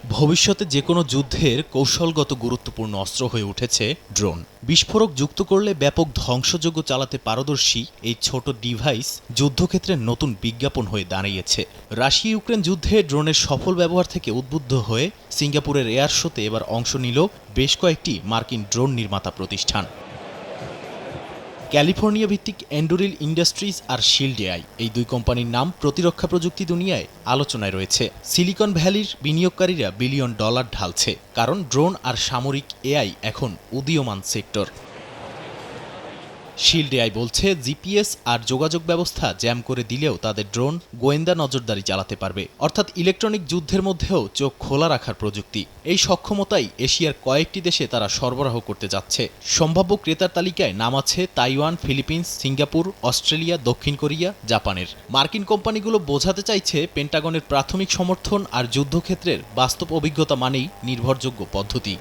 ভবিষ্যতে যে কোনো যুদ্ধের কৌশলগত গুরুত্বপূর্ণ অস্ত্র হয়ে উঠেছে ড্রোন। বিস্ফোরক যুক্ত করলে ব্যাপক ধ্বংসযজ্ঞ চালাতে পারদর্শী এই ছোট ডিভাইস যুদ্ধক্ষেত্রে নতুন বিজ্ঞাপন হয়ে দাঁড়িয়েছে। রাশিয়া ইউক্রেন যুদ্ধে ড্রোনের সফল ব্যবহার থেকে উদ্বুদ্ধ হয়ে সিঙ্গাপুরের এয়ার শোতে এবার অংশ নিল বেশ কয়েকটি মার্কিন ড্রোন নির্মাতা প্রতিষ্ঠান। ক্যালিফোর্নিয়া ভিত্তিক এন্ডুরিল ইন্ডাস্ট্রিজ আর শিল্ড এআই, এই দুই কোম্পানির নাম প্রতিরক্ষা প্রযুক্তি দুনিয়ায় আলোচনায় রয়েছে। সিলিকন ভ্যালির বিনিয়োগকারীরা বিলিয়ন ডলার ঢালছে, কারণ ড্রোন আর সামরিক এআই এখন উদীয়মান সেক্টর। শিল্ড এআই বলছে, জিপিএস আর যোগাযোগ ব্যবস্থা জ্যাম করে দিলেও তাদের ড্রোন গোয়েন্দা নজরদারি চালাতে পারবে, অর্থাৎ ইলেকট্রনিক যুদ্ধের মধ্যেও চোখ খোলা রাখার প্রযুক্তি। এই সক্ষমতাই এশিয়ার কয়েকটি দেশে তারা সরবরাহ করতে যাচ্ছে। সম্ভাব্য ক্রেতার তালিকায় নাম আছে তাইওয়ান, ফিলিপিন্স, সিঙ্গাপুর, অস্ট্রেলিয়া, দক্ষিণ কোরিয়া, জাপানের। মার্কিন কোম্পানিগুলো বোঝাতে চাইছে, পেন্টাগনের প্রাথমিক সমর্থন আর যুদ্ধক্ষেত্রের বাস্তব অভিজ্ঞতা মানেই নির্ভরযোগ্য পদ্ধতি।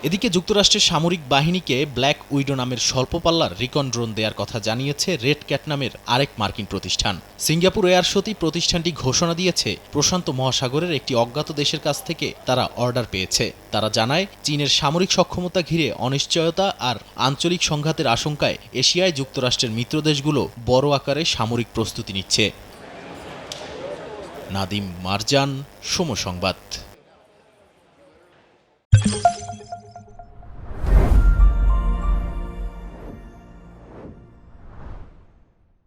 এদিকে যুক্তরাষ্ট্রের সামরিক বাহিনীকে ব্ল্যাক উইডো নামের স্বল্পপাল্লার রিকন ড্রোন দেওয়ার কথা জানিয়েছে রেড ক্যাট নামের আরেক মার্কিন প্রতিষ্ঠান। সিঙ্গাপুর এয়ার শোতেই প্রতিষ্ঠানটি ঘোষণা দিয়েছে, প্রশান্ত মহাসাগরের একটি অজ্ঞাত দেশের কাছ থেকে তারা অর্ডার পেয়েছে। তারা জানায়, চীনের সামরিক সক্ষমতা ঘিরে অনিশ্চয়তা আর আঞ্চলিক সংঘাতের আশঙ্কায় এশিয়ায় যুক্তরাষ্ট্রের মিত্রদেশগুলো বড় আকারে সামরিক প্রস্তুতি নিচ্ছে। নাদিম মারজান, সময় সংবাদ।